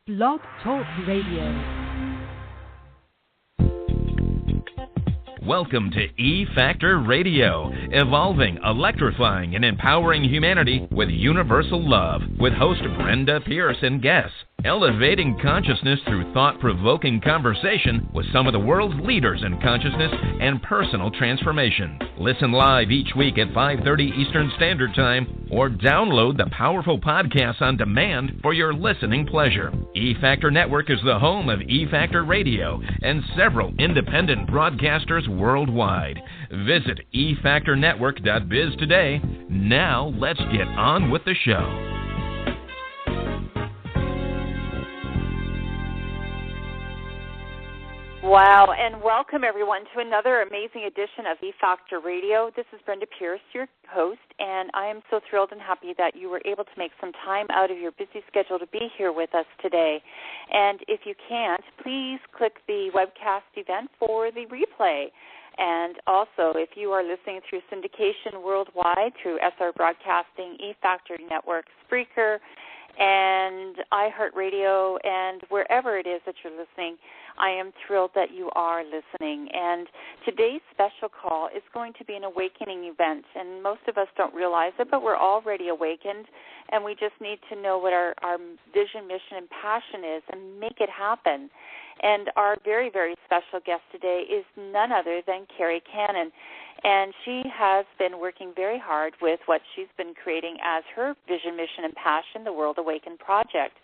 Blog Talk Radio. Welcome to E-Factor Radio, evolving, electrifying, and empowering humanity with universal love, with host Brenda, Pearce, and guests, elevating consciousness through thought-provoking conversation with some of the world's leaders in consciousness and personal transformation. Listen live each week at 5:30 Eastern Standard Time, or download the powerful podcasts on demand for your listening pleasure. E-Factor Network is the home of E-Factor Radio and several independent broadcasters worldwide. Visit efactornetwork.biz today. Now, let's get on with the show. Wow, and welcome everyone to another amazing edition of E-Factor Radio. This is Brenda Pearce, your host, and I am so thrilled and happy that you were able to make some time out of your busy schedule to be here with us today. And if you can't, please click the webcast event for the replay. And also, if you are listening through syndication worldwide through SR Broadcasting, E-Factor Network, Spreaker, and iHeartRadio, and wherever it is that you're listening, I am thrilled that you are listening. And today's special call is going to be an awakening event, and most of us don't realize it, but we're already awakened, and we just need to know what our vision, mission, and passion is and make it happen. And our very, very special guest today is none other than Kerri Kannan. And she has been working very hard with what she's been creating as her vision, mission, and passion, the World Awakened Project.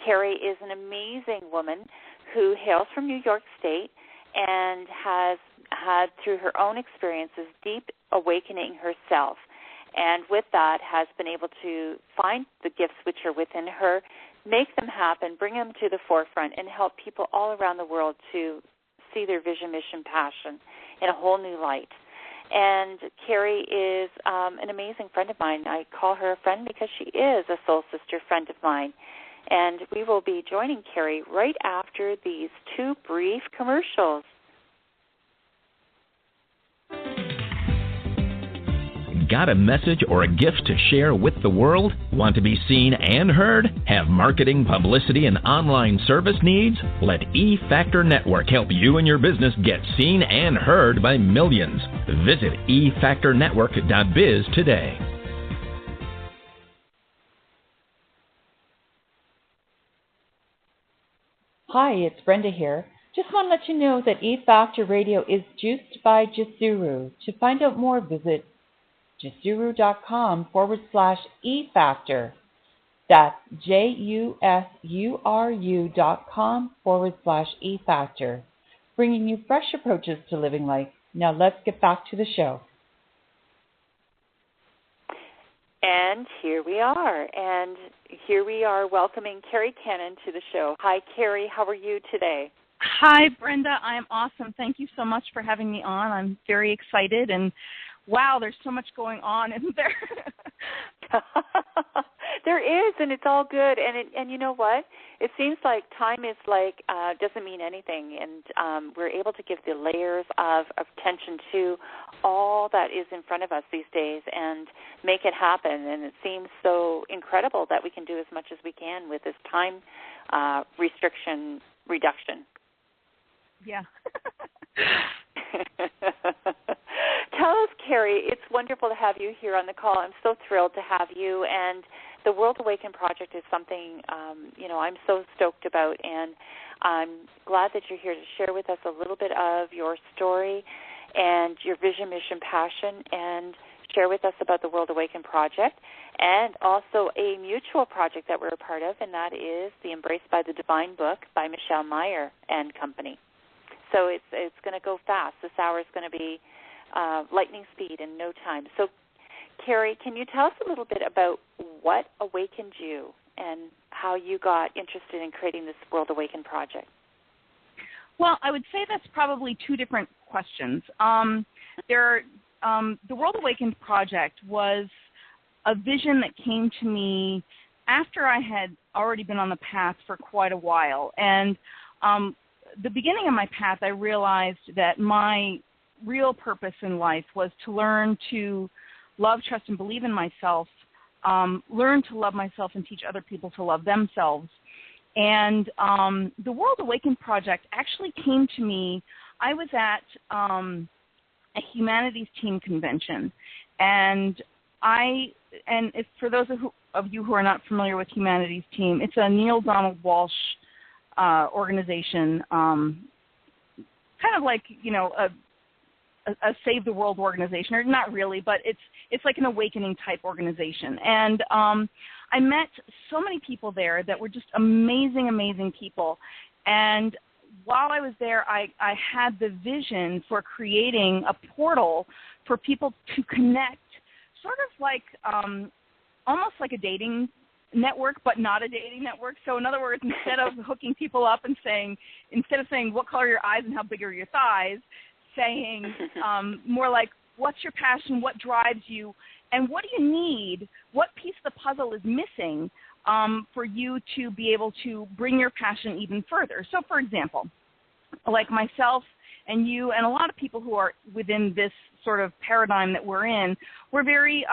Kerri is an amazing woman who hails from New York State and has had, through her own experiences, deep awakening herself. And with that, has been able to find the gifts which are within her, make them happen, bring them to the forefront, and help people all around the world to see their vision, mission, passion in a whole new light. And Kerri is an amazing friend of mine. I call her a friend because she is a soul sister friend of mine. And we will be joining Kerri right after these two brief commercials. Got a message or a gift to share with the world? Want to be seen and heard? Have marketing, publicity, and online service needs? Let E-Factor Network help you and your business get seen and heard by millions. Visit efactornetwork.biz today. Hi, it's Brenda here. Just want to let you know that E-Factor Radio is juiced by Jasuru. To find out more, visit jasuru.com/E-Factor. That's JUSURU.com/E-Factor. Bringing you fresh approaches to living life. Now let's get back to the show. And here we are. Welcoming Kerri Kannan to the show. Hi, Kerri. How are you today? Hi, Brenda. I am awesome. Thank you so much for having me on. I'm very excited. And, wow, there's so much going on, isn't there? There is, and it's all good. And you know what? It seems like time is doesn't mean anything, and we're able to give the layers of attention to all that is in front of us these days and make it happen. And it seems so incredible that we can do as much as we can with this time reduction. Yeah. Tell us, Kerri, it's wonderful to have you here on the call. I'm so thrilled to have you. And the World Awakened Project is something, I'm so stoked about. And I'm glad that you're here to share with us a little bit of your story and your vision, mission, passion, and share with us about the World Awakened Project and also a mutual project that we're a part of, and that is the Embraced by the Divine book by Michelle Meyer and company. So it's going to go fast. This hour is going to be lightning speed in no time. So, Kerri, can you tell us a little bit about what awakened you and how you got interested in creating this World Awakened Project? Well, I would say that's probably two different questions. The World Awakened Project was a vision that came to me after I had already been on the path for quite a while. And the beginning of my path, I realized that my real purpose in life was to learn to love, trust, and believe in myself, learn to love myself and teach other people to love themselves. And the World Awakened Project actually came to me. I was at a humanities team convention, and if, for those of you who are not familiar with humanities team, it's a Neil Donald Walsh organization, kind of like, you know, a Save the World organization, or not really, but it's like an awakening type organization. And I met so many people there that were just amazing, amazing people. And while I was there, I had the vision for creating a portal for people to connect, sort of like almost like a dating network, but not a dating network. So in other words, instead of hooking people up and instead of saying what color are your eyes and how big are your thighs, saying more like, what's your passion, what drives you, and what do you need, what piece of the puzzle is missing for you to be able to bring your passion even further. So for example, like myself and you and a lot of people who are within this sort of paradigm that we're in, we're very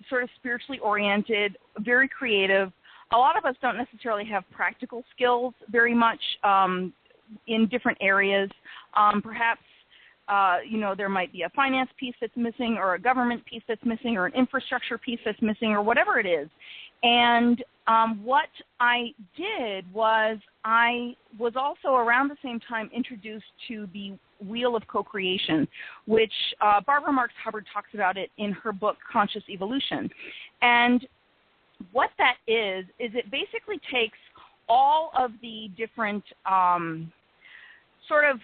sort of spiritually oriented, very creative. A lot of us don't necessarily have practical skills very much in different areas. Perhaps you know, there might be a finance piece that's missing, or a government piece that's missing, or an infrastructure piece that's missing, or whatever it is. And what I did was I was also around the same time introduced to the Wheel of Co-Creation, which Barbara Marx Hubbard talks about it in her book, Conscious Evolution. And what that is it basically takes all of the different sort of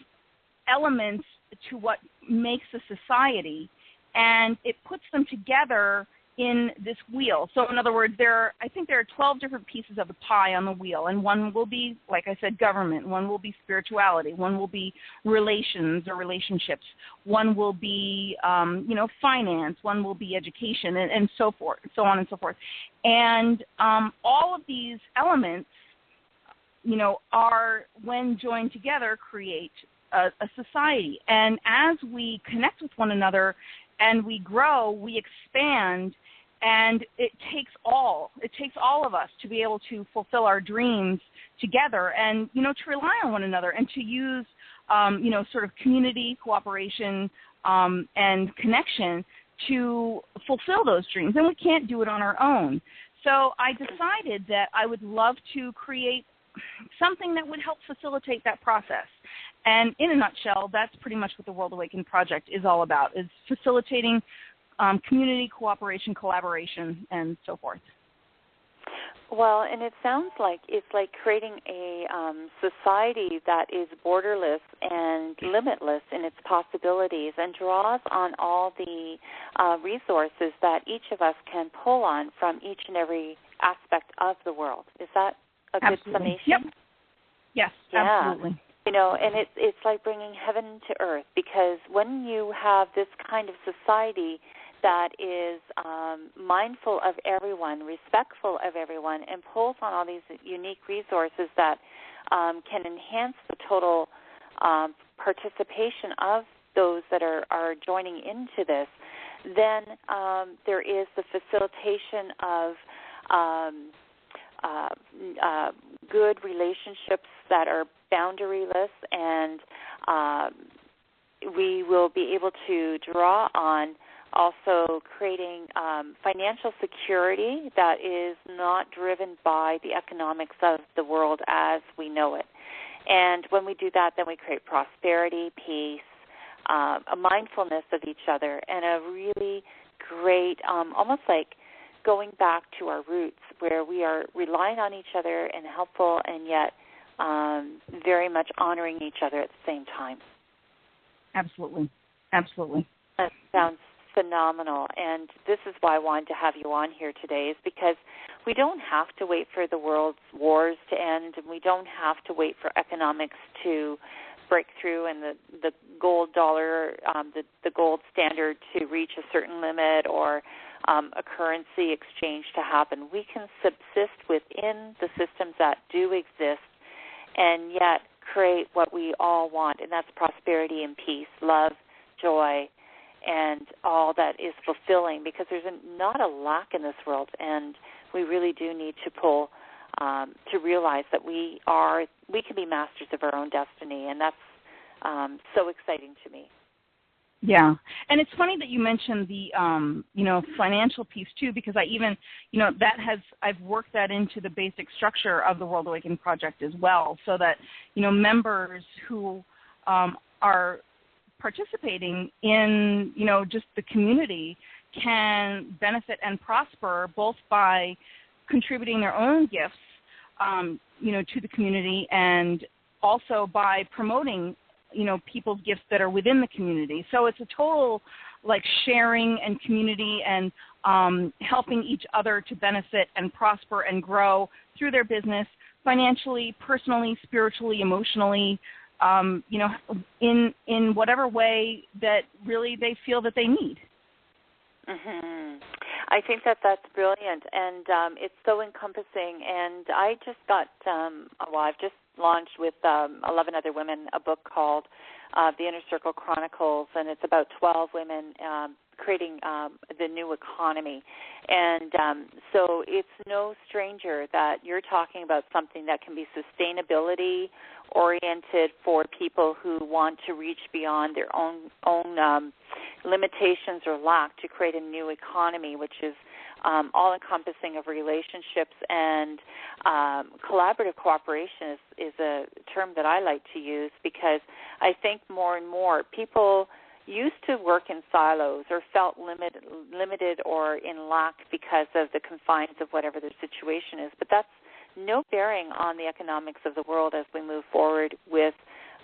elements to what makes a society, and it puts them together in this wheel. So in other words, I think there are 12 different pieces of the pie on the wheel, and one will be, like I said, government, one will be spirituality, one will be relations or relationships, one will be, you know, finance, one will be education, and so forth, so on and so forth. And all of these elements, you know, are, when joined together, create a society. And as we connect with one another and we grow, we expand, and it takes all of us to be able to fulfill our dreams together, and, you know, to rely on one another, and to use, you know, sort of community cooperation and connection to fulfill those dreams. And we can't do it on our own. So I decided that I would love to create something that would help facilitate that process. And in a nutshell, that's pretty much what the World Awakened Project is all about, is facilitating community cooperation, collaboration, and so forth. Well, and it sounds like it's like creating a society that is borderless and limitless in its possibilities, and draws on all the resources that each of us can pull on from each and every aspect of the world. Is that a good summation? Yep. Yes, yeah. absolutely. You know, and it's like bringing heaven to earth, because when you have this kind of society that is mindful of everyone, respectful of everyone, and pulls on all these unique resources that can enhance the total participation of those that are joining into this, then there is the facilitation of good relationships that are boundaryless, and we will be able to draw on also creating financial security that is not driven by the economics of the world as we know it. And when we do that, then we create prosperity, peace, a mindfulness of each other, and a really great, almost like going back to our roots, where we are relying on each other and helpful, and yet very much honoring each other at the same time. Absolutely. Absolutely. That sounds phenomenal, and this is why I wanted to have you on here today, is because we don't have to wait for the world's wars to end, and we don't have to wait for economics to break through and the gold dollar, the gold standard to reach a certain limit, or a currency exchange to happen. We can subsist within the systems that do exist, and yet create what we all want, and that's prosperity and peace, love, joy, and all that is fulfilling, because there's not a lack in this world, and we really do need to pull to realize that we can be masters of our own destiny, and that's so exciting to me. Yeah, and it's funny that you mentioned the financial piece too, because I even I've worked that into the basic structure of the World Awakening Project as well, so that members who are participating in just the community can benefit and prosper both by contributing their own gifts to the community, and also by promoting people's gifts that are within the community. So it's a total sharing and community and helping each other to benefit and prosper and grow through their business financially, personally, spiritually, emotionally, in whatever way that really they feel that they need. Mm-hmm. I think that's brilliant, and it's so encompassing. And I just got, I've just launched with 11 other women a book called The Inner Circle Chronicles, and it's about 12 women creating the new economy. And so it's no stranger that you're talking about something that can be sustainability oriented for people who want to reach beyond their own limitations or lack to create a new economy, which is all-encompassing of relationships, and collaborative cooperation is a term that I like to use, because I think more and more people used to work in silos or felt limited or in lack because of the confines of whatever their situation is. But that's no bearing on the economics of the world as we move forward with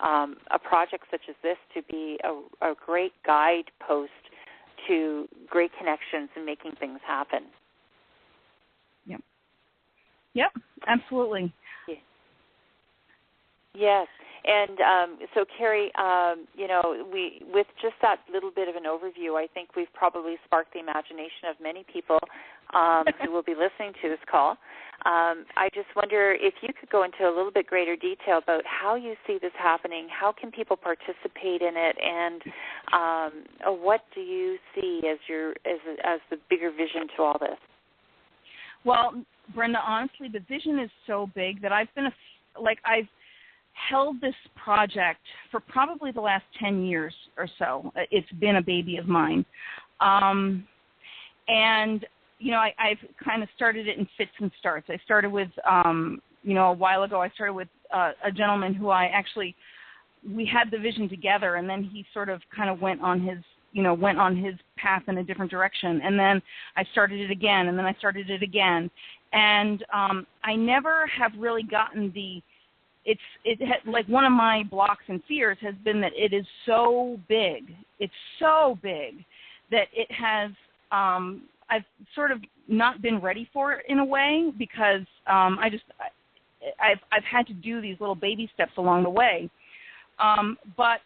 a project such as this to be a great guidepost to great connections and making things happen. Yep, absolutely. Yeah. Yes. And so, Kerri, we with just that little bit of an overview, I think we've probably sparked the imagination of many people who will be listening to this call. I just wonder if you could go into a little bit greater detail about how you see this happening, how can people participate in it, and what do you see as the bigger vision to all this? Well, Brenda, honestly, the vision is so big that I've held this project for probably the last 10 years or so. It's been a baby of mine. And, I've kind of started it in fits and starts. I started with, a while ago, I started with a gentleman who we had the vision together, and then he sort of kind of went on his path in a different direction. And then I started it again, and then I started it again. And I never have really gotten one of my blocks and fears has been that it is so big. It's so big that it has, I've sort of not been ready for it in a way, because I've had to do these little baby steps along the way. But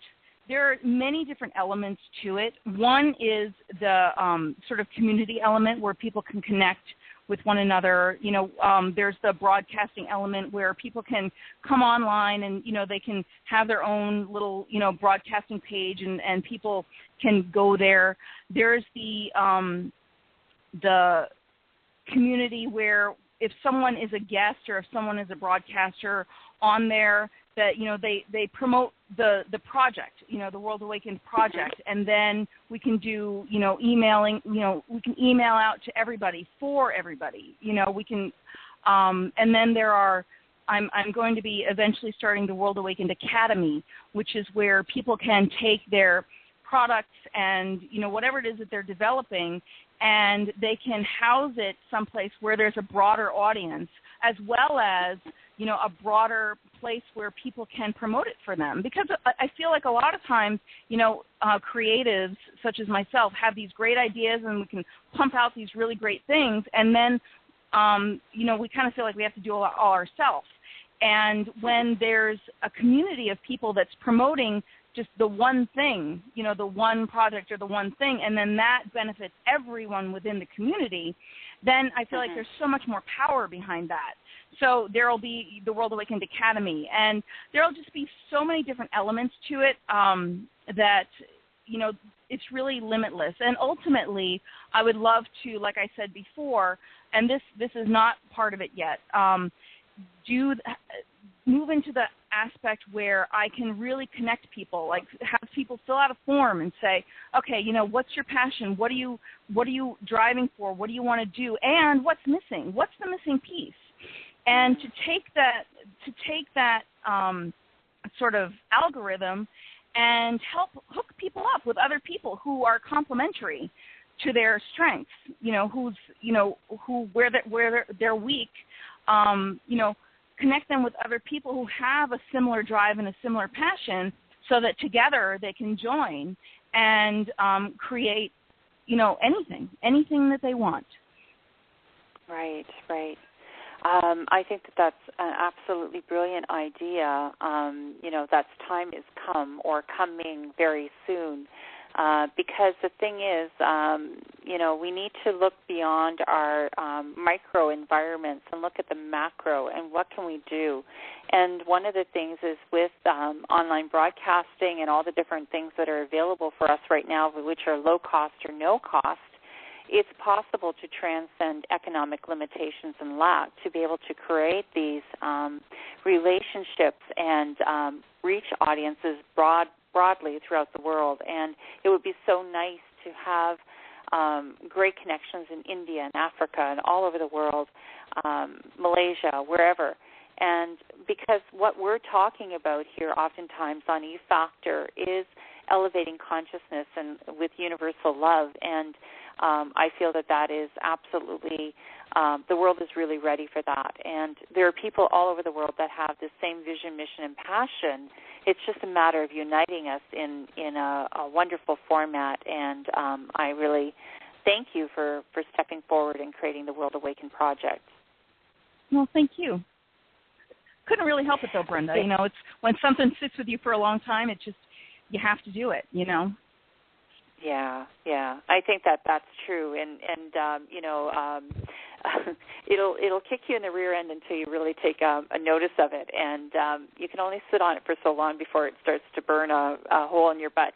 there are many different elements to it. One is the sort of community element where people can connect with one another. There's the broadcasting element where people can come online and, they can have their own little, broadcasting page, and people can go there. There's the community where if someone is a guest or if someone is a broadcaster on there, that they promote the project, the World Awakened Project, and then we can do emailing, we can email out to everybody for everybody, we can, and then there are. I'm going to be eventually starting the World Awakened Academy, which is where people can take their products and whatever it is that they're developing, and they can house it someplace where there's a broader audience, as well as a broader place where people can promote it for them. Because I feel like a lot of times, creatives such as myself have these great ideas, and we can pump out these really great things, and then, we kind of feel like we have to do it all ourselves. And when there's a community of people that's promoting just the one thing, the one project or the one thing, and then that benefits everyone within the community, then I feel like there's so much more power behind that. So there will be the World Awakened Academy, and there will just be so many different elements to it that, it's really limitless. And ultimately, I would love to, like I said before, and this is not part of it yet, move into the aspect where I can really connect people, like have people fill out a form and say, okay, what's your passion? What are you driving for? What do you want to do? And what's missing? What's the missing piece? And to take that sort of algorithm and help hook people up with other people who are complementary to their strengths, where they're weak, connect them with other people who have a similar drive and a similar passion, so that together they can join and create, anything that they want. Right. I think that's an absolutely brilliant idea. That time is coming very soon. Because the thing is, we need to look beyond our micro environments and look at the macro and what can we do. And one of the things is with online broadcasting and all the different things that are available for us right now, which are low cost or no cost, it's possible to transcend economic limitations and lack to be able to create these relationships and reach audiences broadly throughout the world. And it would be so nice to have great connections in India and Africa and all over the world, Malaysia, wherever. And because what we're talking about here oftentimes on E-Factor is elevating consciousness and with universal love. And I feel that is absolutely, the world is really ready for that. And there are people all over the world that have the same vision, mission, and passion. It's just a matter of uniting us in a wonderful format. And I really thank you for stepping forward and creating the World Awaken Project. Well, thank you. Couldn't really help it, though, Brenda. It's when something sits with you for a long time, it's just, you have to do it, Yeah. I think that's true, and it'll kick you in the rear end until you really take a notice of it, and you can only sit on it for so long before it starts to burn a hole in your butt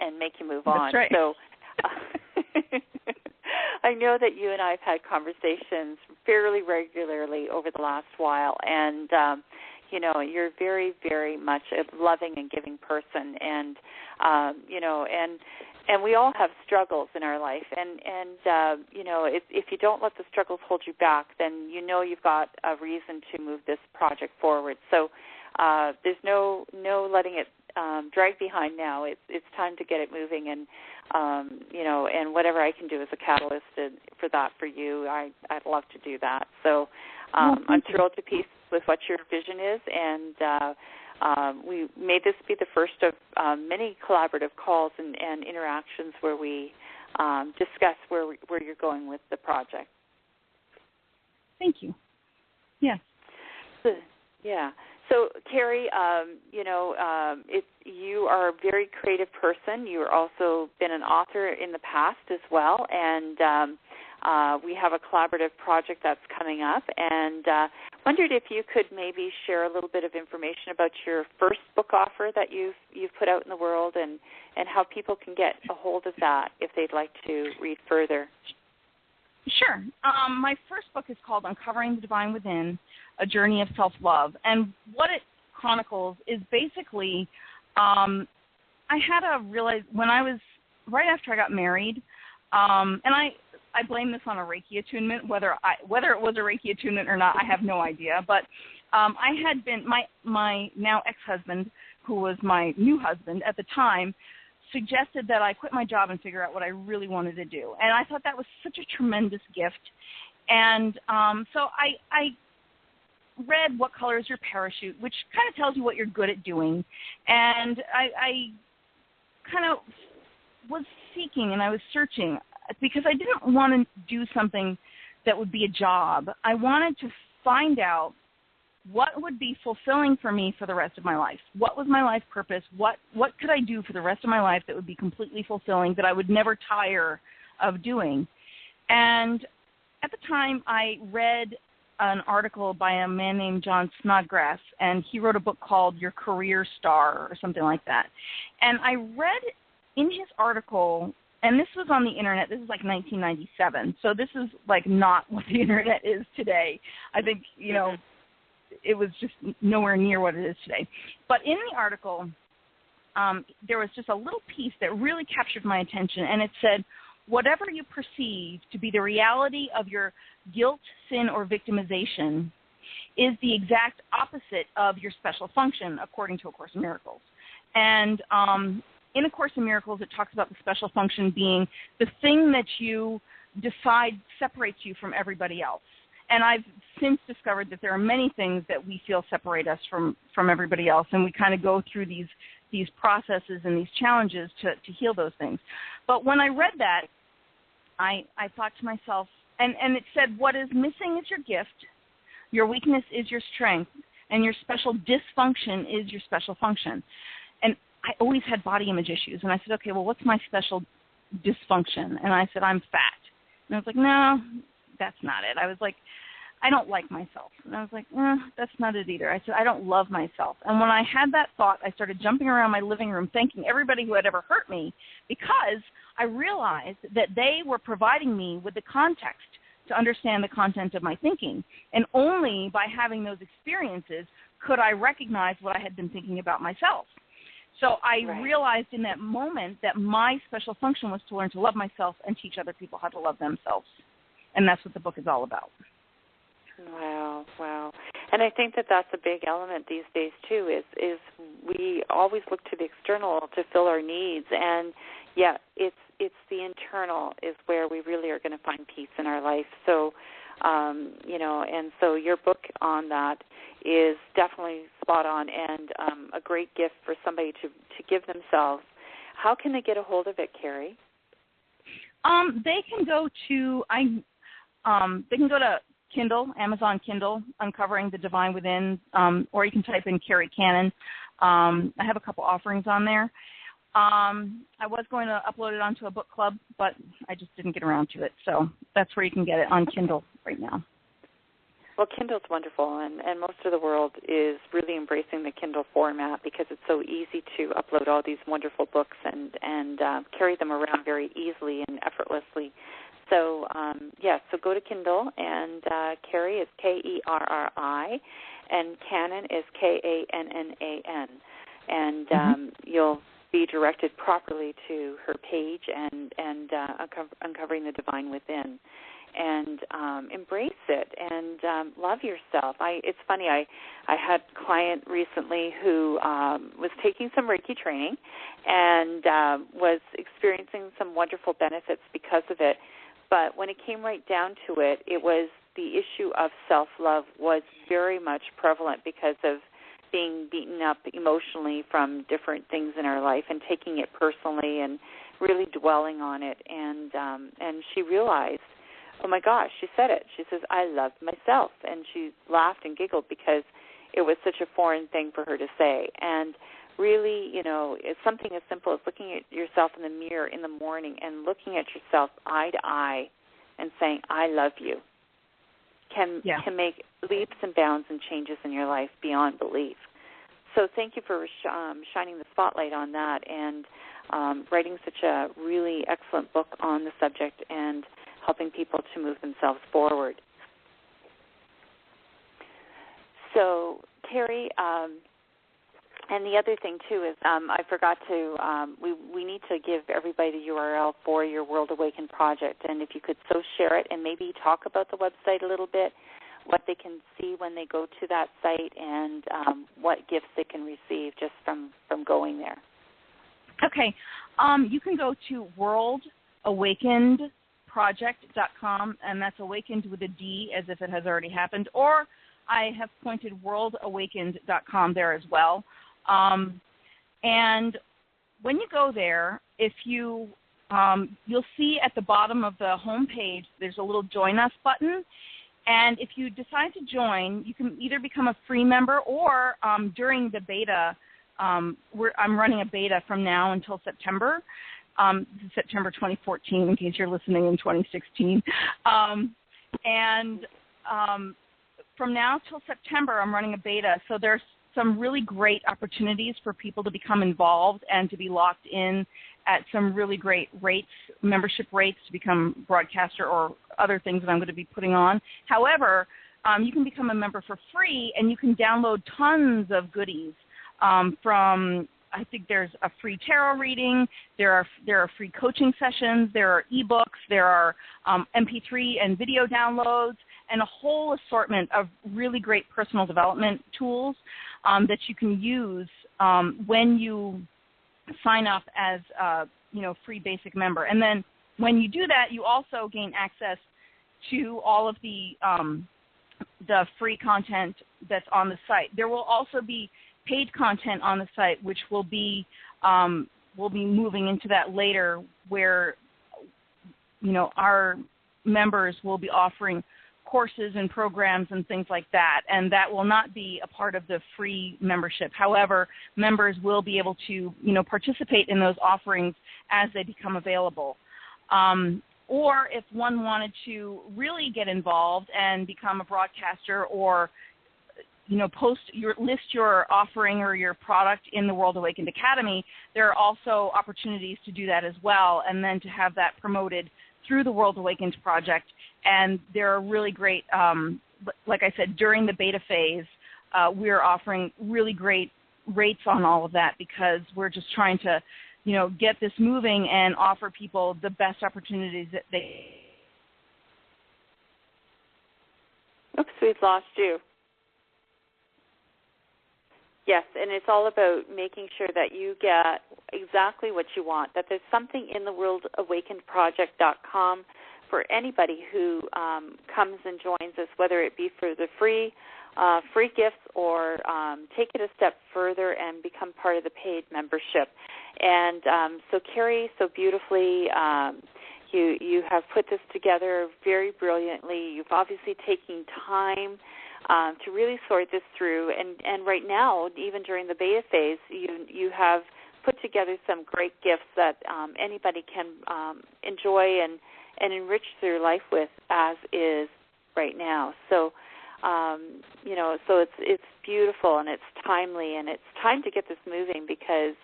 and make you move on. That's right. So I know that you and I have had conversations fairly regularly over the last while, and you're very, very much a loving and giving person, and and we all have struggles in our life, and if you don't let the struggles hold you back, then you've got a reason to move this project forward. So there's no letting it drag behind now. It's time to get it moving, and and whatever I can do as a catalyst for that for you, I'd love to do that. So I'm thrilled to pieces with what your vision is, and we may this be the first of many collaborative calls and interactions where we discuss where you're going with the project. Thank you. Yes. Yeah. So, Kerri, you are a very creative person. You've also been an author in the past as well, and we have a collaborative project that's coming up, and wondered if you could maybe share a little bit of information about your first book offer that you've put out in the world, and how people can get a hold of that if they'd like to read further. Sure. My first book is called Uncovering the Divine Within, A Journey of Self-Love. And what it chronicles is basically, I had to realize when I was, right after I got married, and I blame this on a Reiki attunement, whether it was a Reiki attunement or not, I have no idea. But I had been, my now ex-husband, who was my new husband at the time, suggested that I quit my job and figure out what I really wanted to do. And I thought that was such a tremendous gift. And so I read What Color is Your Parachute, which kind of tells you what you're good at doing. And I kind of was seeking and I was searching because I didn't want to do something that would be a job. I wanted to find out what would be fulfilling for me for the rest of my life. What was my life purpose? What could I do for the rest of my life that would be completely fulfilling, that I would never tire of doing? And at the time, I read an article by a man named John Snodgrass, and he wrote a book called Your Career Star or something like that. And I read in his article, and this was on the internet, this is like 1997, so this is like not what the internet is today. I think, it was just nowhere near what it is today. But in the article, there was just a little piece that really captured my attention, and it said, whatever you perceive to be the reality of your guilt, sin, or victimization is the exact opposite of your special function, according to A Course in Miracles. And in A Course in Miracles, it talks about the special function being the thing that you decide separates you from everybody else. And I've since discovered that there are many things that we feel separate us from everybody else, and we kind of go through these processes and these challenges to heal those things. But when I read that, I thought to myself, and it said, what is missing is your gift, your weakness is your strength, and your special dysfunction is your special function. And I always had body image issues, and I said, okay, well, what's my special dysfunction? And I said, I'm fat. And I was like, no, that's not it. I was like, I don't like myself. And I was like, that's not it either. I said, I don't love myself. And when I had that thought, I started jumping around my living room thanking everybody who had ever hurt me, because I realized that they were providing me with the context to understand the content of my thinking. And only by having those experiences could I recognize what I had been thinking about myself. So I realized in that moment that my special function was to learn to love myself and teach other people how to love themselves. And that's what the book is all about. Wow. And I think that that's a big element these days, too, is we always look to the external to fill our needs. And, yeah, it's the internal is where we really are going to find peace in our life. So, and so your book on that is definitely spot on and a great gift for somebody to give themselves. How can they get a hold of it, Kerri? They can go to Kindle, Amazon Kindle, Uncovering the Divine Within, or you can type in Kerri Kannan. I have a couple offerings on there. I was going to upload it onto a book club, but I just didn't get around to it. So that's where you can get it on Kindle right now. Well, Kindle's wonderful, and most of the world is really embracing the Kindle format because it's so easy to upload all these wonderful books and carry them around very easily and effortlessly. So, so go to Kindle, and Kerri is Kerri, and Kannan is Kannan. And you'll be directed properly to her page and Uncovering the Divine Within. And embrace it and love yourself. It's funny, I had a client recently who was taking some Reiki training and was experiencing some wonderful benefits because of it. But when it came right down to it, it was the issue of self-love was very much prevalent because of being beaten up emotionally from different things in our life and taking it personally and really dwelling on it. And she realized, oh, my gosh, she said it. She says, I love myself. And she laughed and giggled because it was such a foreign thing for her to say. And really, it's something as simple as looking at yourself in the mirror in the morning and looking at yourself eye to eye and saying, I love you, can make leaps and bounds and changes in your life beyond belief. So thank you for shining the spotlight on that and writing such a really excellent book on the subject and helping people to move themselves forward. So, Kerri, and the other thing, too, is I forgot to, we need to give everybody the URL for your World Awakened project, and if you could so share it and maybe talk about the website a little bit, what they can see when they go to that site, and what gifts they can receive just from going there. Okay. You can go to worldawakenedproject.com, and that's awakened with a D as if it has already happened, or I have pointed worldawakened.com there as well. And when you go there, if you'll see at the bottom of the home page, there's a little Join Us button. And if you decide to join, you can either become a free member or during the beta, I'm running a beta from now until September. September 2014, in case you're listening in 2016. From now till September, I'm running a beta. So there's some really great opportunities for people to become involved and to be locked in at some really great rates, membership rates, to become broadcaster or other things that I'm going to be putting on. However, you can become a member for free, and you can download tons of goodies from, I think there's a free tarot reading, there are free coaching sessions, there are ebooks, there are MP3 and video downloads, and a whole assortment of really great personal development tools that you can use when you sign up as a free basic member. And then when you do that, you also gain access to all of the free content that's on the site. There will also be paid content on the site, which we'll be moving into that later, where our members will be offering courses and programs and things like that, and that will not be a part of the free membership. However, members will be able to participate in those offerings as they become available. Or if one wanted to really get involved and become a broadcaster, or list your offering or your product in the World Awakened Academy, there are also opportunities to do that as well, and then to have that promoted through the World Awakened Project. And there are really great, like I said, during the beta phase, we're offering really great rates on all of that, because we're just trying to get this moving and offer people the best opportunities that they... Oops, we've lost you. Yes, and it's all about making sure that you get exactly what you want, that there's something in the worldawakenedproject.com for anybody who comes and joins us, whether it be for the free gifts or take it a step further and become part of the paid membership. And so Kerri, so beautifully, you have put this together very brilliantly. You've obviously taken time to really sort this through, and right now, even during the beta phase, you have put together some great gifts that anybody can enjoy and enrich their life with as is right now. So, so it's beautiful, and it's timely, and it's time to get this moving, because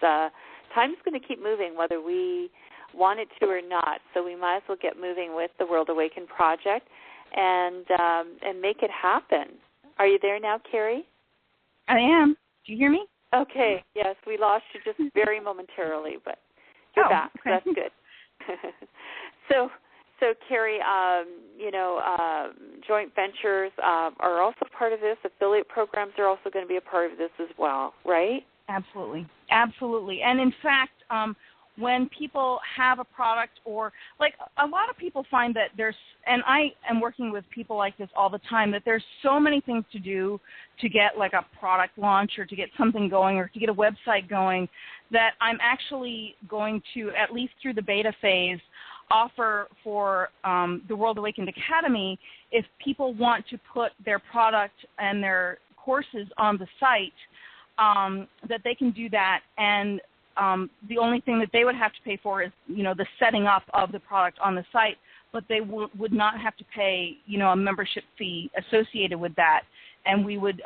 time's going to keep moving whether we want it to or not. So we might as well get moving with the World Awakened Project and make it happen. Are you there now, Kerri? I am. Do you hear me? Okay. Yes, we lost you just very momentarily, but you're back. Okay. So that's good. So Kerri, joint ventures are also part of this. Affiliate programs are also going to be a part of this as well, right? Absolutely. Absolutely. And in fact, when people have a product, or like a lot of people find that there's, and I am working with people like this all the time, that there's so many things to do to get like a product launch or to get something going or to get a website going, that I'm actually going to, at least through the beta phase, offer for the World Awakened Academy, if people want to put their product and their courses on the site, that they can do that. And the only thing that they would have to pay for is, the setting up of the product on the site, but they would not have to pay, a membership fee associated with that. And we would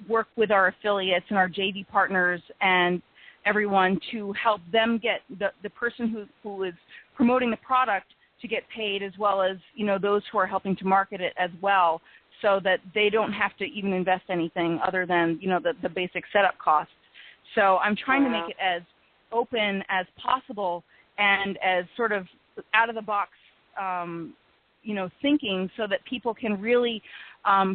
work with our affiliates and our JV partners and everyone to help them get the person who is promoting the product to get paid, as well as, those who are helping to market it as well, so that they don't have to even invest anything other than, the basic setup costs. So I'm trying to make it as open as possible and as sort of out of the box, thinking, so that people can really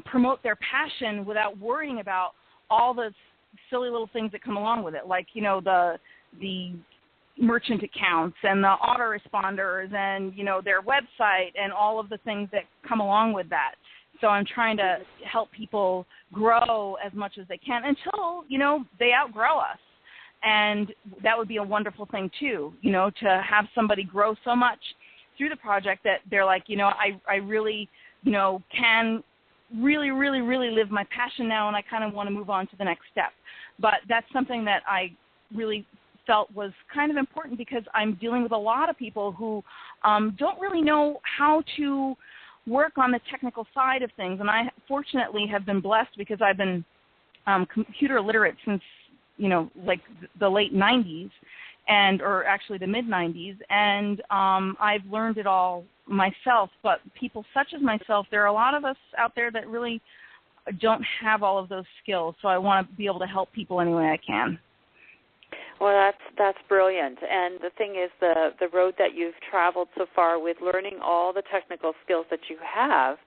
promote their passion without worrying about all the silly little things that come along with it, like, the merchant accounts and the autoresponders and, their website and all of the things that come along with that. So I'm trying to help people grow as much as they can until, they outgrow us. And that would be a wonderful thing, too, to have somebody grow so much through the project that they're like, I really, can really, really, really live my passion now, and I kind of want to move on to the next step. But that's something that I really felt was kind of important, because I'm dealing with a lot of people who don't really know how to work on the technical side of things. And I fortunately have been blessed, because I've been computer literate since, like the late 90s, or actually the mid-90s, and I've learned it all myself. But people such as myself, there are a lot of us out there that really don't have all of those skills, so I want to be able to help people any way I can. Well, that's brilliant. And the thing is, the road that you've traveled so far with learning all the technical skills that you have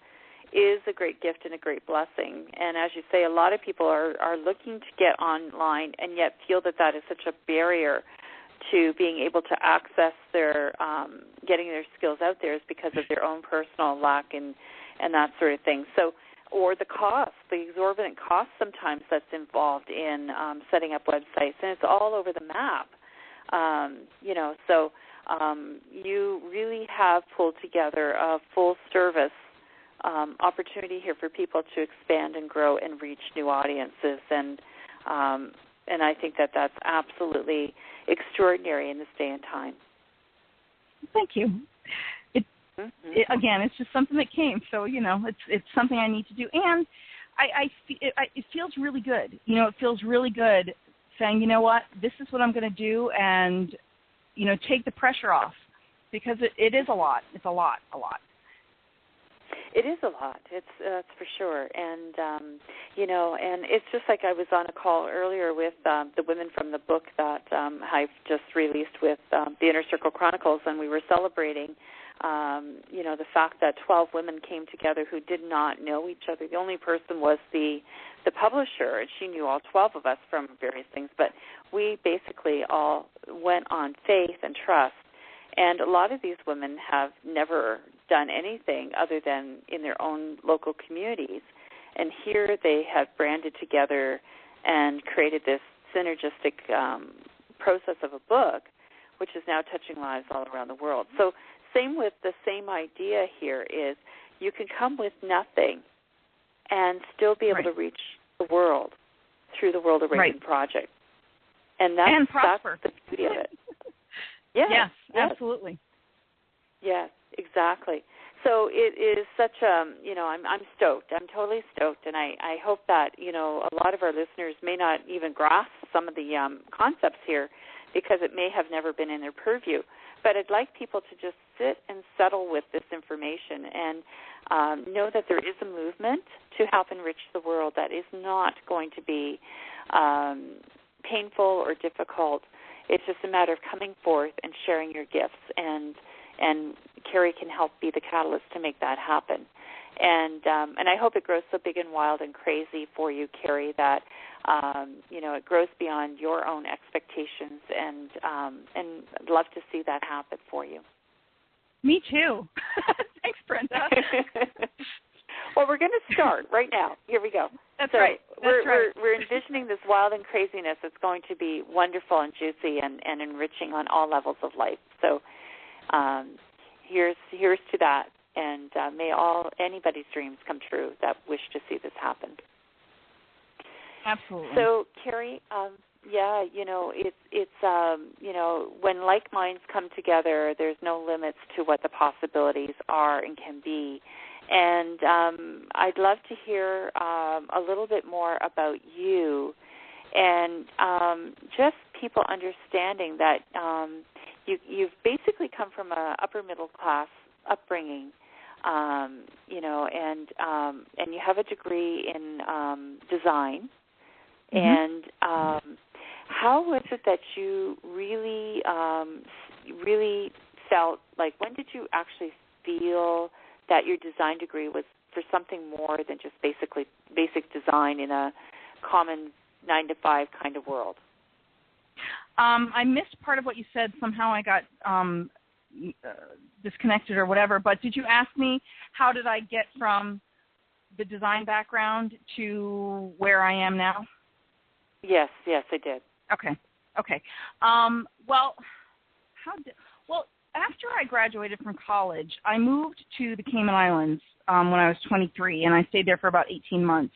is a great gift and a great blessing. And as you say, a lot of people are looking to get online and yet feel that is such a barrier to being able to access their getting their skills out there is because of their own personal lack and that sort of thing. So, or the cost, the exorbitant cost sometimes that's involved in setting up websites, and it's all over the map. So you really have pulled together a full service opportunity here for people to expand and grow and reach new audiences, and I think that's absolutely extraordinary in this day and time. Thank you. Again, it's just something that came, so it's something I need to do, and it feels really good. It feels really good saying, you know what, this is what I'm going to do, and take the pressure off, because it is a lot. It's a lot. It is a lot. That's for sure. And, and it's just like I was on a call earlier with the women from the book that I've just released with the Inner Circle Chronicles, and we were celebrating, the fact that 12 women came together who did not know each other. The only person was the publisher, and she knew all 12 of us from various things, but we basically all went on faith and trust. And a lot of these women have never done anything other than in their own local communities. And here they have branded together and created this synergistic process of a book, which is now touching lives all around the world. So the same idea here is you can come with nothing and still be able to reach the world through the World Awakening Project. And that's the beauty of it. Yes, absolutely. Yes, exactly. So it is such I'm stoked. I'm totally stoked, and I hope that, a lot of our listeners may not even grasp some of the concepts here because it may have never been in their purview. But I'd like people to just sit and settle with this information and know that there is a movement to help enrich the world that is not going to be painful or difficult. It's just a matter of coming forth and sharing your gifts, and Kerri can help be the catalyst to make that happen. And I hope it grows so big and wild and crazy for you, Kerri, that it grows beyond your own expectations, and I'd love to see that happen for you. Me too. Thanks, Brenda. Well, we're going to start right now. Here we go. That's right. We're envisioning this wild and craziness. It's going to be wonderful and juicy and enriching on all levels of life. So here's to that, and may anybody's dreams come true that wish to see this happen. Absolutely. So, Kerri, it's when like minds come together, there's no limits to what the possibilities are and can be. And I'd love to hear a little bit more about you and just people understanding that you've basically come from a upper middle class upbringing, and you have a degree in design. Mm-hmm. And how was it that you really felt like, when did you actually feel that your design degree was for something more than just basic design in a common 9-to-5 kind of world? I missed part of what you said. Somehow I got disconnected or whatever. But did you ask me how did I get from the design background to where I am now? Yes, I did. Okay. After I graduated from college, I moved to the Cayman Islands when I was 23, and I stayed there for about 18 months.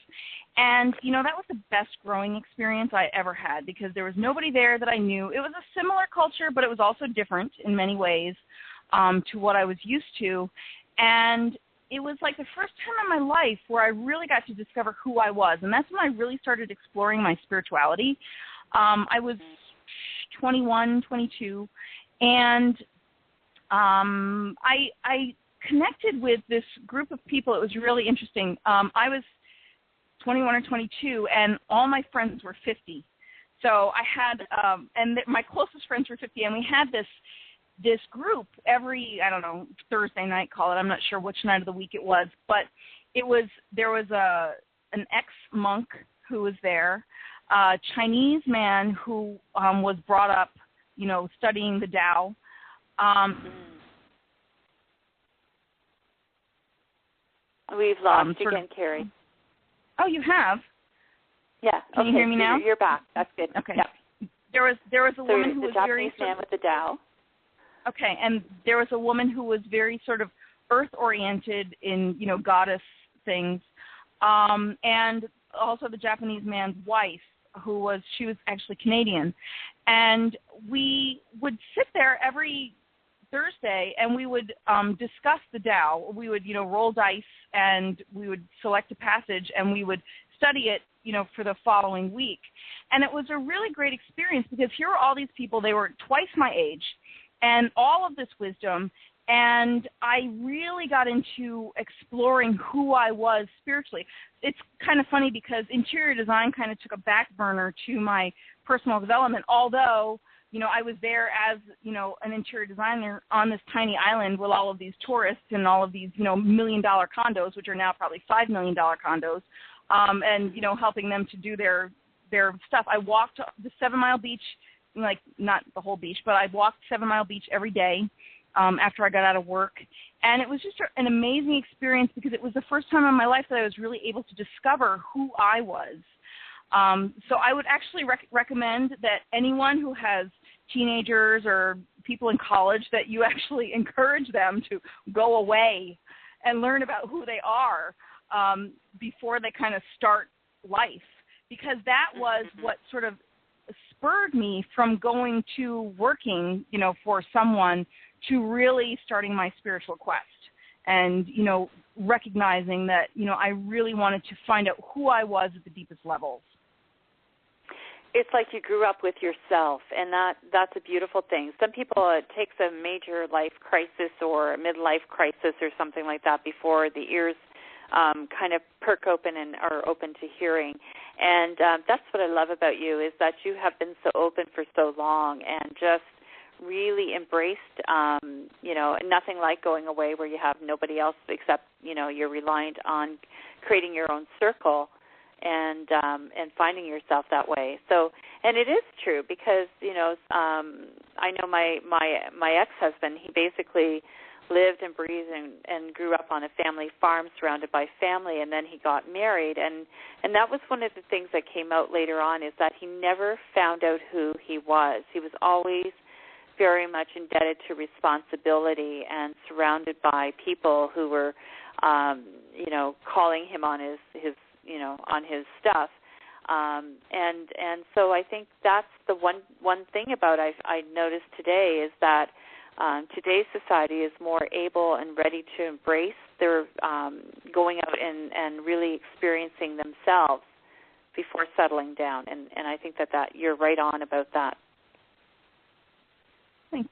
And, that was the best growing experience I ever had because there was nobody there that I knew. It was a similar culture, but it was also different in many ways to what I was used to. And it was like the first time in my life where I really got to discover who I was. And that's when I really started exploring my spirituality. I was 21, 22, and I connected with this group of people. It was really interesting. I was 21 or 22, and all my friends were 50. So I had, my closest friends were 50, and we had this group every, I don't know, Thursday night, call it. I'm not sure which night of the week it was, but there was an ex-monk who was there, a Chinese man who was brought up, studying the Tao. We've lost you again, Kerri. Oh, you have? Yeah. Can you hear me now? You're back. That's good. Okay. Yep. There was a woman who was very Japanese man with the Tao. Okay, and there was a woman who was very sort of earth-oriented in, goddess things, and also the Japanese man's wife, she was actually Canadian, and we would sit there every Thursday, and we would discuss the Tao. We would, roll dice, and we would select a passage, and we would study it, for the following week. And it was a really great experience because here were all these people. They were twice my age, and all of this wisdom. And I really got into exploring who I was spiritually. It's kind of funny because interior design kind of took a back burner to my personal development, although I was there as, an interior designer on this tiny island with all of these tourists and all of these, $1 million condos, which are now probably $5 million condos, and, helping them to do their stuff. I walked the 7 Mile Beach, like not the whole beach, but I walked 7 Mile Beach every day after I got out of work. And it was just an amazing experience because it was the first time in my life that I was really able to discover who I was. So I would actually recommend that anyone who has teenagers or people in college, that you actually encourage them to go away and learn about who they are before they kind of start life, because that was what sort of spurred me from going to working, for someone to really starting my spiritual quest and, recognizing that, I really wanted to find out who I was at the deepest levels. It's like you grew up with yourself, and that's a beautiful thing. Some people, it takes a major life crisis or a midlife crisis or something like that before the ears kind of perk open and are open to hearing. And that's what I love about you, is that you have been so open for so long and just really embraced, nothing like going away where you have nobody else except, you're reliant on creating your own circle and finding yourself that way. So, and it is true because, I know my ex-husband, he basically lived and breathed and grew up on a family farm surrounded by family, and then he got married. And that was one of the things that came out later on, is that he never found out who he was. He was always very much indebted to responsibility and surrounded by people who were, calling him on his on his stuff. And so I think that's the one thing about I noticed today is that today's society is more able and ready to embrace their going out and really experiencing themselves before settling down. And I think that you're right on about that.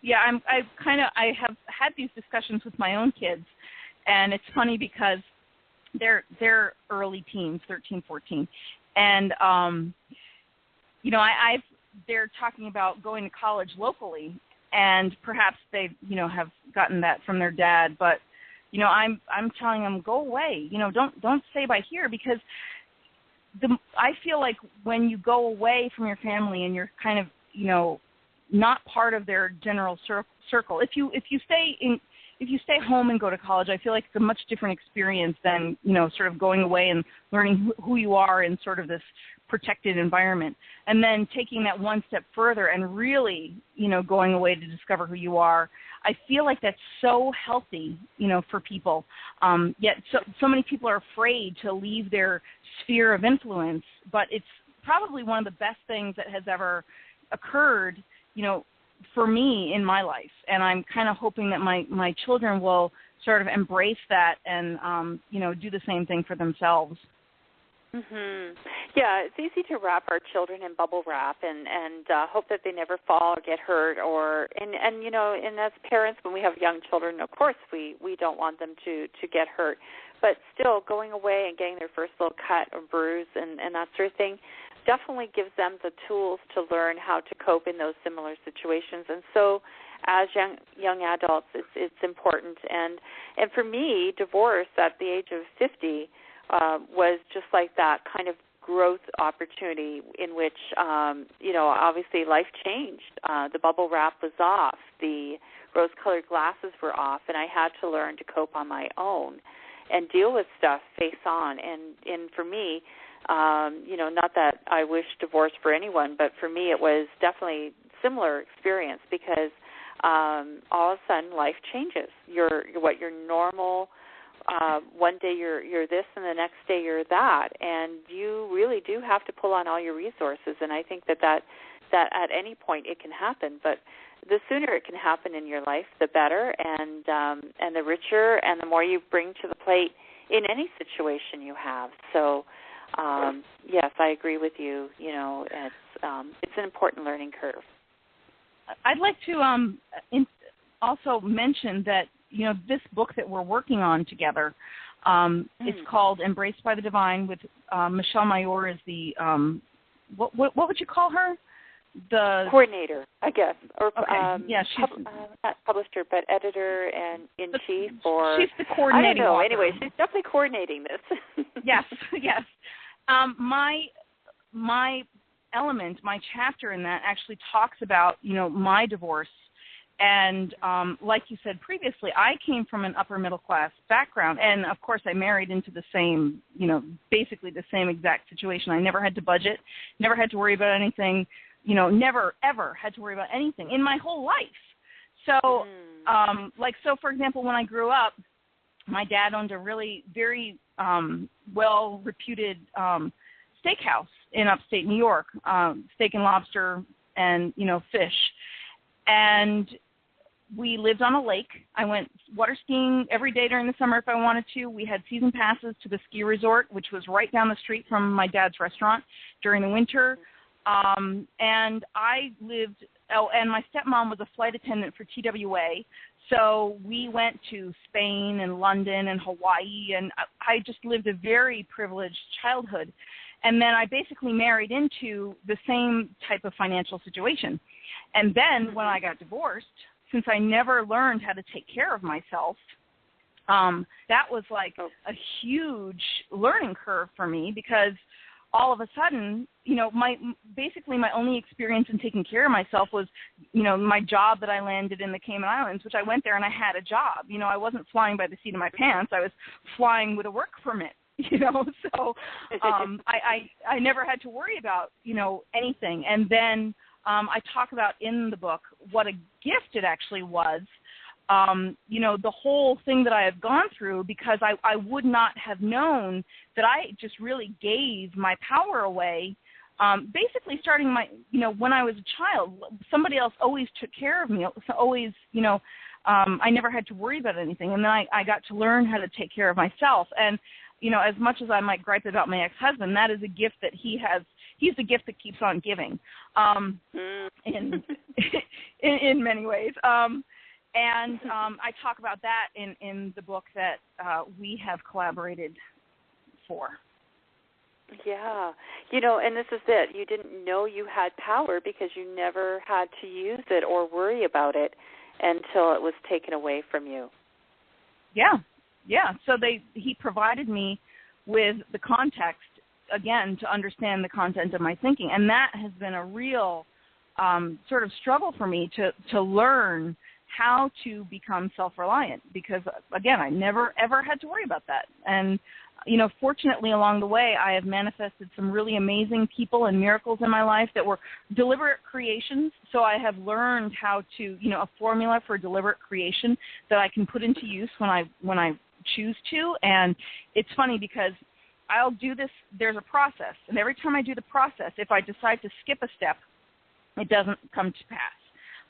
Yeah, I have had these discussions with my own kids, and it's funny because they're early teens, 13, 14, and they're talking about going to college locally, and perhaps they have gotten that from their dad, but I'm telling them, go away, don't stay by here, because I feel like when you go away from your family and you're kind of not part of their general circle, if you stay home and go to college, I feel like it's a much different experience than, sort of going away and learning who you are in sort of this protected environment. And then taking that one step further and really, going away to discover who you are. I feel like that's so healthy, for people. Yet so many people are afraid to leave their sphere of influence, but it's probably one of the best things that has ever occurred, for me in my life, and I'm kind of hoping that my children will sort of embrace that and do the same thing for themselves. Mhm. Yeah, it's easy to wrap our children in bubble wrap and hope that they never fall or get hurt, and as parents, when we have young children, of course we don't want them to get hurt. but still going away and getting their first little cut or bruise and that sort of thing definitely gives them the tools to learn how to cope in those similar situations. And so as young adults, it's important. And for me, divorce at the age of 50 was just like that kind of growth opportunity in which, obviously life changed. The bubble wrap was off. The rose-colored glasses were off, and I had to learn to cope on my own and deal with stuff face on. And for me, not that I wish divorce for anyone, but for me it was definitely similar experience because all of a sudden life changes. You're normal. One day you're this, and the next day you're that, and you really do have to pull on all your resources. And I think that at any point it can happen, but the sooner it can happen in your life, the better, and the richer and the more you bring to the plate in any situation you have. So, yes, I agree with you. It's an important learning curve. I'd like to also mention that this book that we're working on together is called "Embraced by the Divine" with Michelle Mayor is the what would you call her? The coordinator, I guess, or okay. Yeah, she's not publisher, but editor and in chief, or she's the coordinating. I don't know. Author. Anyway, she's definitely coordinating this. Yes. My element, my chapter in that actually talks about my divorce, and like you said previously, I came from an upper middle class background, and of course I married into the same, basically the same exact situation. I never had to budget, never had to worry about anything. Never, ever had to worry about anything in my whole life. So, so for example, when I grew up, my dad owned a really very well-reputed steakhouse in upstate New York, steak and lobster and, fish. And we lived on a lake. I went water skiing every day during the summer if I wanted to. We had season passes to the ski resort, which was right down the street from my dad's restaurant during the winter. And I lived, and my stepmom was a flight attendant for TWA, so we went to Spain and London and Hawaii, and I just lived a very privileged childhood. And then I basically married into the same type of financial situation. And then when I got divorced, since I never learned how to take care of myself, that was like a huge learning curve for me because all of a sudden, my only experience in taking care of myself was, my job that I landed in the Cayman Islands, which I went there and I had a job. I wasn't flying by the seat of my pants. I was flying with a work permit, So I never had to worry about, anything. And then I talk about in the book what a gift it actually was. The whole thing that I have gone through because I would not have known that I just really gave my power away. Basically starting when I was a child, somebody else always took care of me. Always, I never had to worry about anything. And then I got to learn how to take care of myself. And, as much as I might gripe about my ex-husband, that is a gift that he has. He's the gift that keeps on giving in many ways. And I talk about that in the book that we have collaborated for. Yeah. And this is it. You didn't know you had power because you never had to use it or worry about it until it was taken away from you. Yeah. So he provided me with the context, again, to understand the content of my thinking. And that has been a real sort of struggle for me to learn how to become self-reliant because, again, I never, ever had to worry about that. And, fortunately along the way, I have manifested some really amazing people and miracles in my life that were deliberate creations. So I have learned how to, a formula for deliberate creation that I can put into use when I choose to. And it's funny because I'll do this, there's a process. And every time I do the process, if I decide to skip a step, it doesn't come to pass.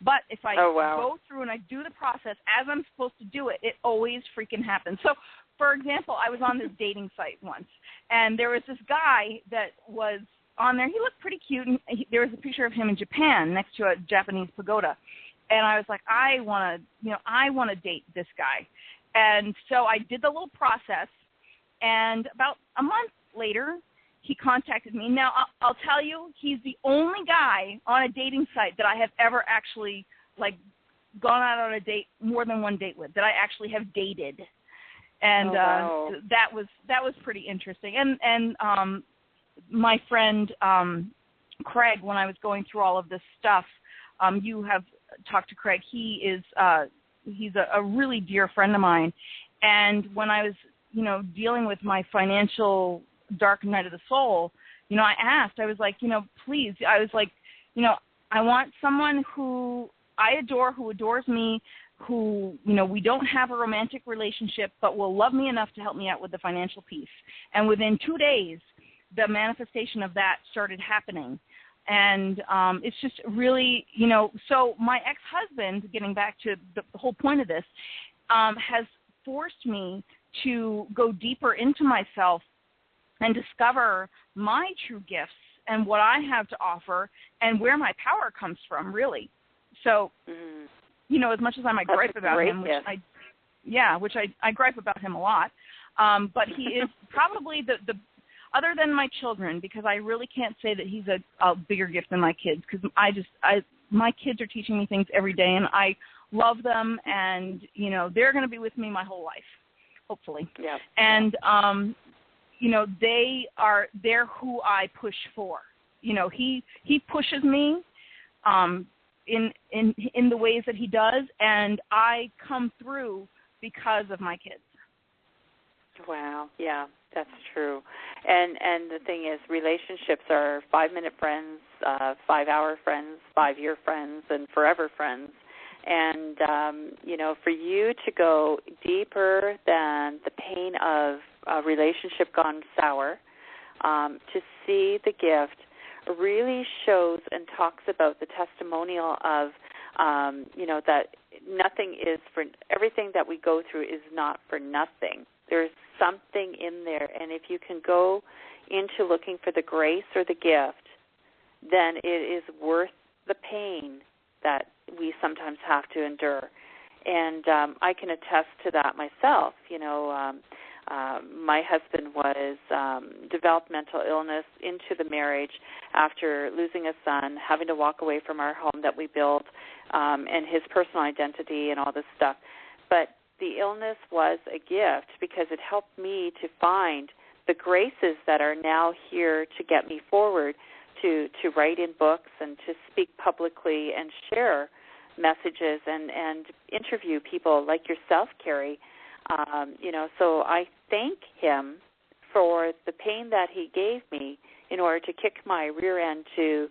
But if I go through and I do the process as I'm supposed to do it, it always freaking happens. So, for example, I was on this dating site once, and there was this guy that was on there. He looked pretty cute, and there was a picture of him in Japan next to a Japanese pagoda. And I was like, I want to date this guy. And so I did the little process, And about a month later, he contacted me. Now, I'll tell you, he's the only guy on a dating site that I have ever actually, like, gone out on a date, more than one date with, that I actually have dated. And wow. that was pretty interesting. And my friend Craig, when I was going through all of this stuff, you have talked to Craig. He's a really dear friend of mine. And when I was, dealing with my financial dark night of the soul, I was like, please, I was like, I want someone who I adore, who adores me, who, we don't have a romantic relationship, but will love me enough to help me out with the financial piece. And within 2 days, the manifestation of that started happening. And it's just really, so my ex-husband, getting back to the whole point of this, has forced me to go deeper into myself and discover my true gifts and what I have to offer and where my power comes from, really. So, as much as I might gripe about him, which I gripe about him a lot, but he is probably the other than my children, because I really can't say that he's a bigger gift than my kids, because my kids are teaching me things every day, and I love them, and, they're going to be with me my whole life, hopefully. Yeah. And, they're who I push for. He pushes me in the ways that he does, and I come through because of my kids. Wow, yeah, that's true. And the thing is, relationships are 5-minute friends, 5-hour friends, 5-year friends, and forever friends. And, for you to go deeper than the pain of a relationship gone sour, to see the gift really shows and talks about the testimonial of, that nothing is for, everything that we go through is not for nothing. There's something in there, and if you can go into looking for the grace or the gift, then it is worth the pain that we sometimes have to endure. And I can attest to that myself. My husband was developed mental illness into the marriage after losing a son, having to walk away from our home that we built, and his personal identity and all this stuff. But the illness was a gift because it helped me to find the graces that are now here to get me forward, to write in books and to speak publicly and share messages and interview people like yourself, Kerri. So I thank him for the pain that he gave me in order to kick my rear end to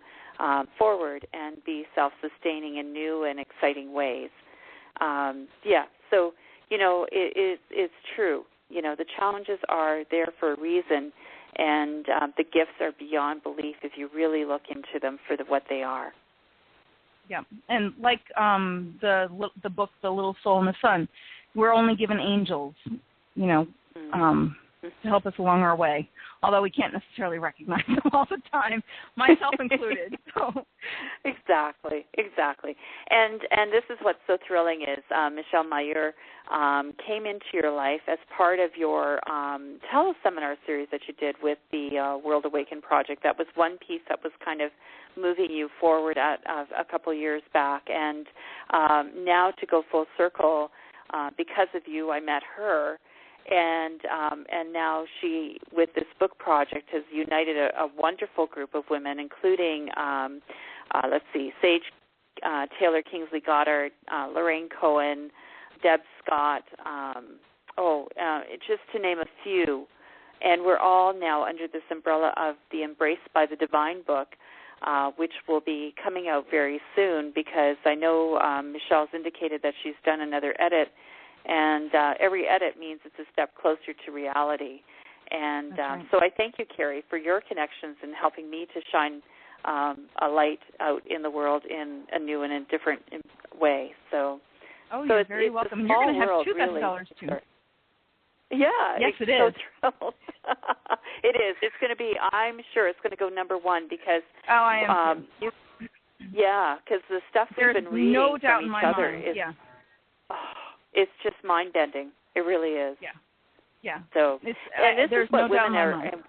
forward and be self-sustaining in new and exciting ways. So, it's true. The challenges are there for a reason, and the gifts are beyond belief if you really look into them for what they are. Yeah, and like the book, The Little Soul and the Sun, we're only given angels, to help us along our way, although we can't necessarily recognize them all the time, myself included. So. Exactly. And this is what's so thrilling is Michelle Mayer came into your life as part of your teleseminar series that you did with the World Awaken Project. That was one piece that was kind of moving you forward at a couple of years back. And now to go full circle, because of you, I met her. And now she, with this book project, has united a wonderful group of women, including, Sage Taylor Kingsley Goddard, Lorraine Cohen, Deb Scott, just to name a few. And we're all now under this umbrella of the Embraced by the Divine book, which will be coming out very soon, because I know Michelle's indicated that she's done another edit. And every edit means it's a step closer to reality. And right. So I thank you, Kerri, for your connections and helping me to shine a light out in the world in a new and a different way. So, you're very welcome. You're going to have 2 bestsellers, too. Yeah. Yes, it is. So thrilled. It is. It's going to be, I'm sure it's going to go number 1 because... I am too. Because the stuff we've been reading no doubt from in each my other mind. is... it's just mind-bending. It really is. Yeah. Yeah. So, and this there's is what no doubt women in my are. mind.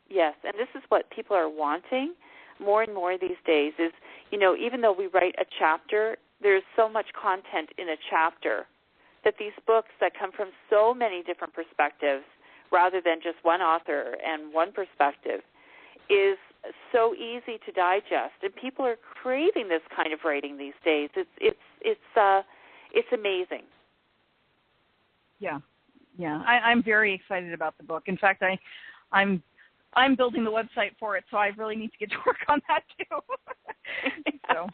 Yes, and this is what people are wanting more and more these days. Is, even though we write a chapter, there's so much content in a chapter that these books that come from so many different perspectives, rather than just one author and one perspective, is so easy to digest, and people are craving this kind of writing these days. It's amazing. Yeah. I'm very excited about the book. In fact, I'm building the website for it, so I really need to get to work on that too. So.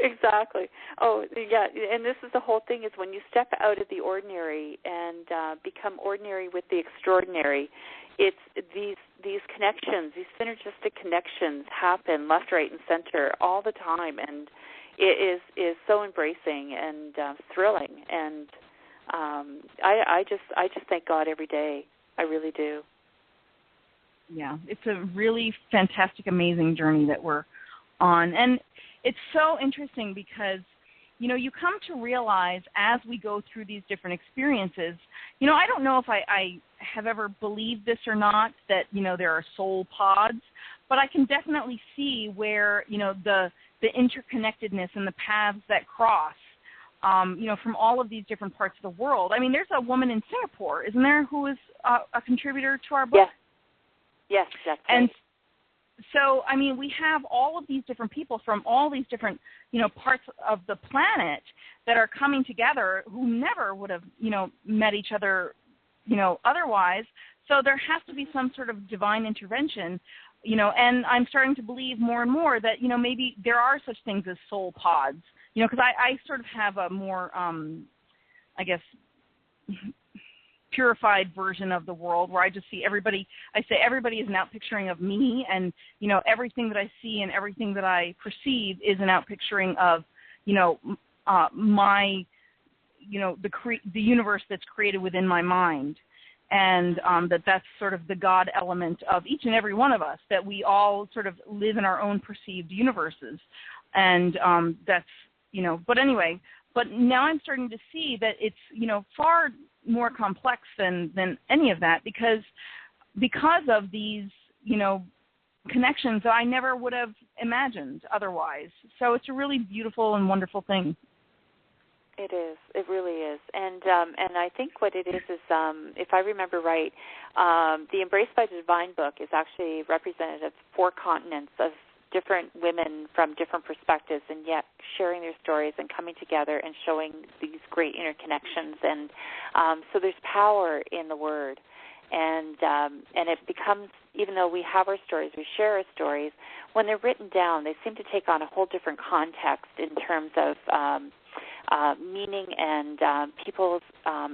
Exactly. Oh, yeah, and this is the whole thing, is when you step out of the ordinary and become ordinary with the extraordinary, it's these connections, these synergistic connections happen left, right, and center all the time, and it is so embracing and thrilling, and I just thank God every day. I really do. Yeah, it's a really fantastic, amazing journey that we're on, and it's so interesting because, you come to realize as we go through these different experiences, I don't know if I have ever believed this or not, that, there are soul pods, but I can definitely see where, the interconnectedness and the paths that cross, from all of these different parts of the world. I mean, there's a woman in Singapore, isn't there, who is a contributor to our book? Yes, that's right. And so, I mean, we have all of these different people from all these different, parts of the planet that are coming together who never would have, met each other, otherwise. So there has to be some sort of divine intervention, and I'm starting to believe more and more that, maybe there are such things as soul pods, because I sort of have a more, I guess, purified version of the world where I just see everybody, I say everybody is an outpicturing of me, and, everything that I see and everything that I perceive is an outpicturing of, my, the universe that's created within my mind. And that's sort of the God element of each and every one of us, that we all sort of live in our own perceived universes. And that's, but anyway, but now I'm starting to see that it's, far more complex than any of that, because of these, connections that I never would have imagined otherwise. So it's a really beautiful and wonderful thing. It is. It really is. And I think what it is, if I remember right, the Embraced by the Divine book is actually represented as 4 continents of different women from different perspectives, and yet sharing their stories and coming together and showing these great interconnections. And so there's power in the word, and it becomes, even though we have our stories, we share our stories, when they're written down, they seem to take on a whole different context in terms of meaning and people's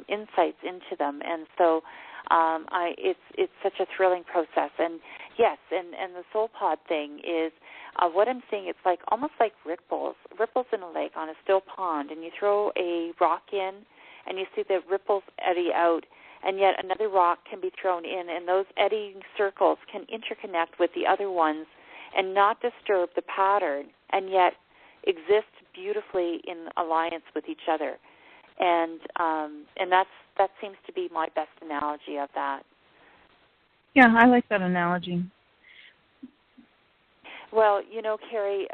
insights into them. And so it's such a thrilling process. And yes, and the soul pod thing is what I'm seeing. It's like almost like ripples in a lake on a still pond, and you throw a rock in, and you see the ripples eddy out, and yet another rock can be thrown in, and those eddying circles can interconnect with the other ones and not disturb the pattern, and yet exist beautifully in alliance with each other. And that seems to be my best analogy of that. Yeah, I like that analogy. Well, Kerri,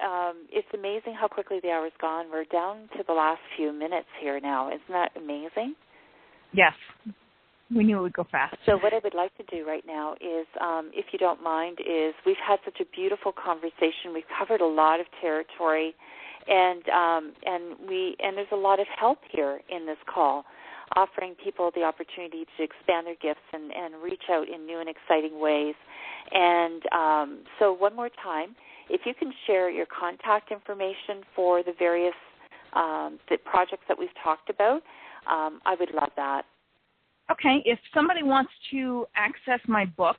it's amazing how quickly the hour's gone. We're down to the last few minutes here now. Isn't that amazing? Yes. We knew it would go fast. So what I would like to do right now is, if you don't mind, is we've had such a beautiful conversation. We've covered a lot of territory, and there's a lot of help here in this call, offering people the opportunity to expand their gifts and reach out in new and exciting ways. And so one more time, if you can share your contact information for the various the projects that we've talked about, I would love that. Okay, if somebody wants to access my book,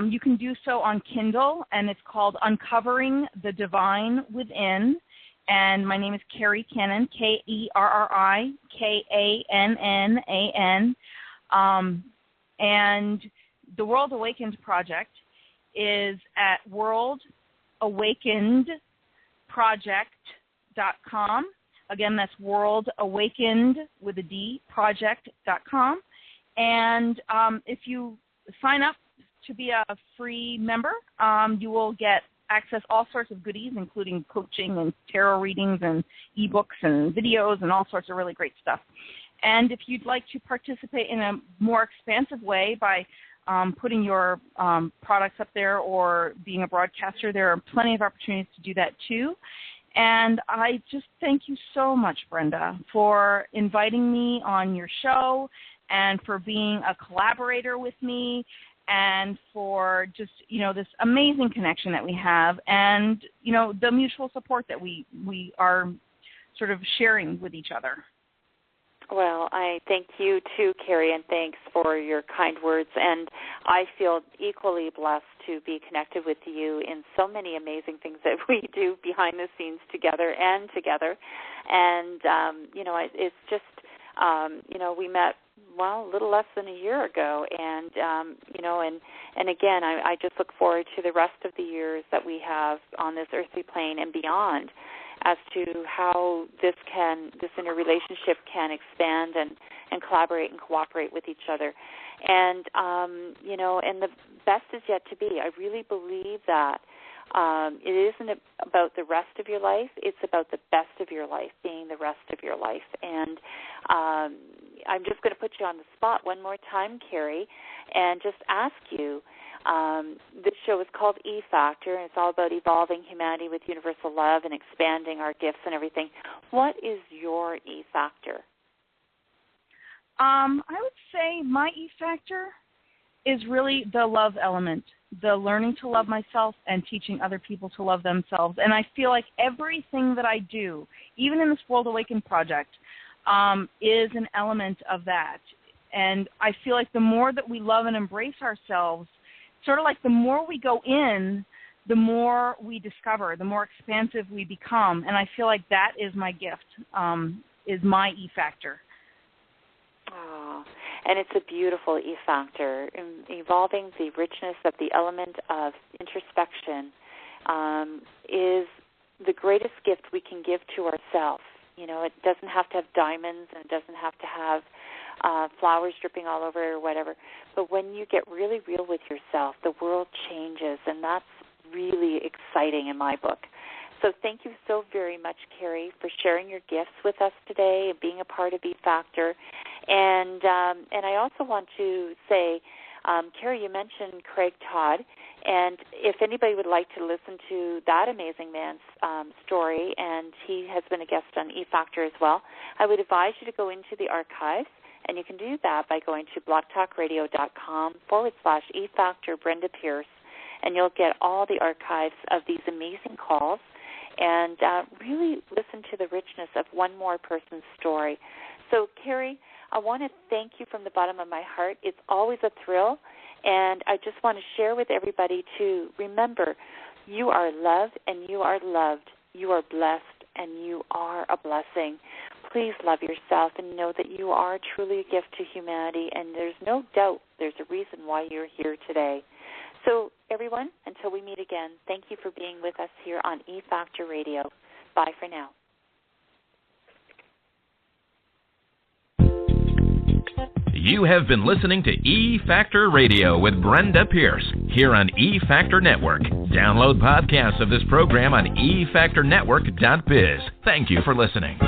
you can do so on Kindle, and it's called Uncovering the Divine Within, and my name is Kerri Kannan, KerriKannan, and the World Awakened Project is at worldawakenedproject.com. Again, that's worldawakened with a D, project.com. And if you sign up to be a free member, you will get access all sorts of goodies, including coaching and tarot readings and ebooks and videos and all sorts of really great stuff. And if you'd like to participate in a more expansive way by putting your products up there or being a broadcaster, there are plenty of opportunities to do that too. And I just thank you so much, Brenda, for inviting me on your show and for being a collaborator with me and for just, this amazing connection that we have and, the mutual support that we are sort of sharing with each other. Well, I thank you too, Kerri, and thanks for your kind words. And I feel equally blessed to be connected with you in so many amazing things that we do behind the scenes together. And, it's just, we met, a little less than a year ago. And, and again, I just look forward to the rest of the years that we have on this earthly plane and beyond, as to how this interrelationship can expand and collaborate and cooperate with each other. And, and the best is yet to be. I really believe that it isn't about the rest of your life. It's about the best of your life being the rest of your life. And I'm just going to put you on the spot one more time, Kerri, and just ask you, this show is called E-Factor, and it's all about evolving humanity with universal love and expanding our gifts and everything. What is your E-Factor? I would say my E-Factor is really the love element, the learning to love myself and teaching other people to love themselves. And I feel like everything that I do, even in this World Awakened project, is an element of that. And I feel like the more that we love and embrace ourselves, sort of like the more we go in, the more we discover, the more expansive we become. And I feel like that is my gift, is my E-Factor. Oh, and it's a beautiful E-Factor. Evolving the richness of the element of introspection is the greatest gift we can give to ourselves. It doesn't have to have diamonds, and it doesn't have to have flowers dripping all over it or whatever. But when you get really real with yourself, the world changes, and that's really exciting in my book. So thank you so very much, Kerri, for sharing your gifts with us today and being a part of E-Factor. And I also want to say, Kerri, you mentioned Craig Todd, and if anybody would like to listen to that amazing man's story, and he has been a guest on E-Factor as well, I would advise you to go into the archives. And you can do that by going to blogtalkradio.com/E-Factor Brenda Pearce, and you'll get all the archives of these amazing calls and really listen to the richness of one more person's story. So, Kerri, I want to thank you from the bottom of my heart. It's always a thrill, and I just want to share with everybody to remember, you are loved and you are loved. You are blessed and you are a blessing. Please love yourself and know that you are truly a gift to humanity, and there's no doubt there's a reason why you're here today. So, everyone, until we meet again, thank you for being with us here on E-Factor Radio. Bye for now. You have been listening to E-Factor Radio with Brenda Pearce here on E-Factor Network. Download podcasts of this program on efactornetwork.biz. Thank you for listening.